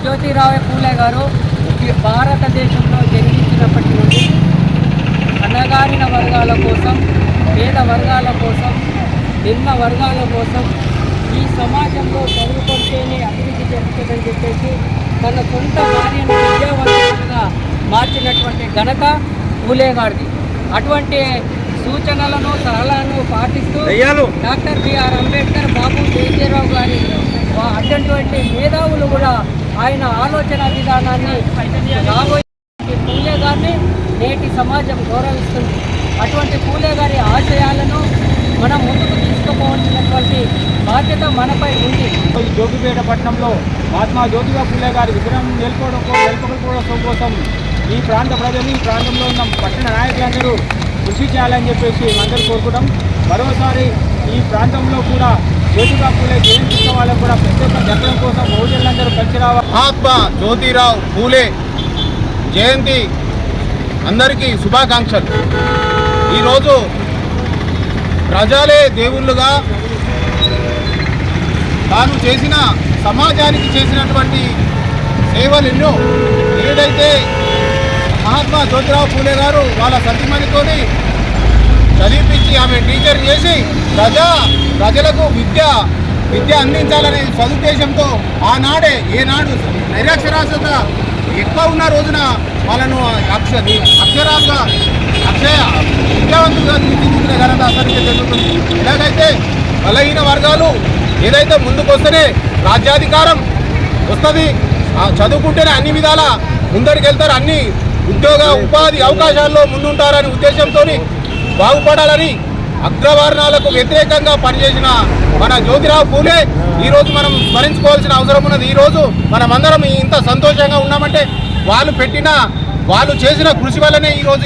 జ్యోతిరావు పూలే గారు భారతదేశంలో జన్మించినప్పటి నుండి అణగారిన వర్గాల కోసం, పేద వర్గాల కోసం, నిమ్న వర్గాల కోసం ఈ సమాజంలో చదువుకుంటేనే అభివృద్ధి జరుగుతుందని చెప్పేసి తన సొంత భార్యను విద్యావంతులుగా మార్చినటువంటి ఘనత పూలే గారిది. అటువంటి సూచనలను సలహాలను పాటిస్తూ డాక్టర్ బిఆర్ అంబేద్కర్, బాబు జగజీవన్ గారి అటువంటి మేధావులు కూడా ఆయన ఆలోచన విధానాన్ని రాబోయే పూలే గారిని నేటి సమాజం గౌరవిస్తుంది. అటువంటి పూలే గారి ఆశయాలను మనం ముందుకు తీసుకుపోవాల్సినటువంటి బాధ్యత మనపై ఉంది. జోగిపేట పట్టణంలో మహాత్మా జ్యోతిబా పూలే గారి విగ్రహం నెలకొల్పుకోవడం కోసం ఈ ప్రాంత ప్రజలు, ఈ ప్రాంతంలో ఉన్న పట్టణ నాయకులందరూ కృషి చేయాలని చెప్పేసి అందరూ కోరుకుంటాం. మరోసారి ఈ ప్రాంతంలో కూడా జ్యోతిబా పూలే జయంతి ఉత్సవాలకు కూడా ప్రత్యేక జరగడం కోసం బహుజనులందరూ కలిసి రావాలి. మహాత్మా జ్యోతిరావు పూలే జయంతి అందరికీ శుభాకాంక్షలు. ఈరోజు ప్రజలే దేవుళ్ళుగా తాను చేసిన సమాజానికి చేసినటువంటి సేవలు ఎన్నో. ఏదైతే మహాత్మా జ్యోతిరావు పూలే గారు వాళ్ళ సతీమణితోని చదివిపించి ఆమె టీచర్ చేసి ప్రజలకు విద్య అందించాలనే సదుద్దేశంతో ఆనాడే ఏనాడు నిరక్షరాస్యత ఎక్కువ ఉన్న రోజున వాళ్ళను విద్యావంతులుగా తీర్చిదిద్దిన ఘనత అందరికీ జరుగుతుంది. ఎలాగైతే బలహీన వర్గాలు ఏదైతే ముందుకు వస్తేనే రాజ్యాధికారం వస్తుంది, చదువుకుంటేనే అన్ని విధాల ముందడికెళ్తారు, అన్ని ఉపాధి అవకాశాల్లో ముందుంటారనే ఉద్దేశంతో బాగుపడాలని అగ్రవర్ణాలకు వ్యతిరేకంగా పనిచేసిన మన జ్యోతిరావు పూలే ఈరోజు మనం స్మరించుకోవాల్సిన అవసరం ఉన్నది. ఈరోజు మనమందరం ఇంత సంతోషంగా ఉన్నామంటే వాళ్ళు చేసిన కృషి వల్లనే ఈరోజు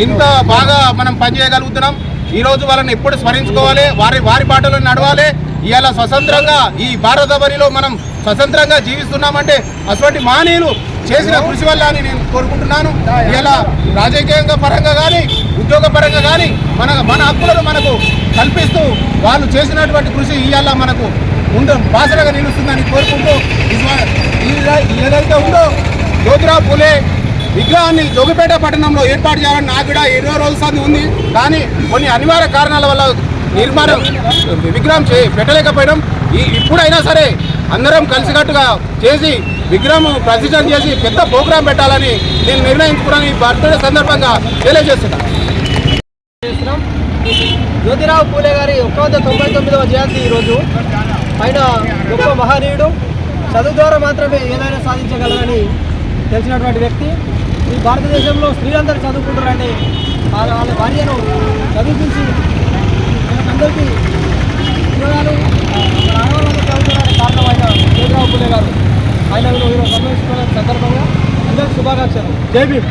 ఇంత బాగా మనం పనిచేయగలుగుతున్నాం. ఈరోజు వాళ్ళని ఎప్పుడు స్మరించుకోవాలి, వారి బాటలో నడవాలి. ఇవాళ స్వతంత్రంగా ఈ భారతవనిలో మనం స్వతంత్రంగా జీవిస్తున్నామంటే అటువంటి మహనీయులు చేసిన కృషి వల్ల అని నేను కోరుకుంటున్నాను. ఇలా రాజకీయంగా పరంగా కానీ, ఉద్యోగ పరంగా కానీ మన హక్కులను మనకు కల్పిస్తూ వాళ్ళు చేసినటువంటి కృషి ఇవాళ మనకు బాసరగా నిలుస్తుందని కోరుకుంటూ ఏదైతే ఉందో జ్యోతిరావు పూలే విగ్రహాన్ని జోగిపేట పట్టణంలో ఏర్పాటు చేయాలని నాకు కూడా 20 రోజుల సంది ఉంది. కానీ కొన్ని అనివార్య కారణాల వల్ల విగ్రహం పెట్టలేకపోయినాం. ఇప్పుడైనా సరే అందరం కలిసికట్టుగా చేసి విగ్రహం ప్రతిష్ఠ చేసి పెద్ద ప్రోగ్రాం పెట్టాలని నేను నిర్ణయించుకున్నాను. ఈ బర్త్డే సందర్భంగా తెలియజేస్తున్నాను. జ్యోతిరావు పూలే గారి 199వ జయంతి ఈరోజు. ఆయన గొప్ప మహనీయుడు, చదువు ద్వారా మాత్రమే ఏదైనా సాధించగలరని తెలిసినటువంటి వ్యక్తి. ఈ భారతదేశంలో స్త్రీలందరూ చదువుకుంటారని వాళ్ళ భార్యను చదివించి అందరికీ ఉద్యోగాలు ఆడవాళ్ళకు చదువుకోవడానికి కారణమైన జ్యోతిరావు పూలే గారు ఆయన సందర్భంగా అందరికీ శుభాకాంక్షలు. జై భీమ్.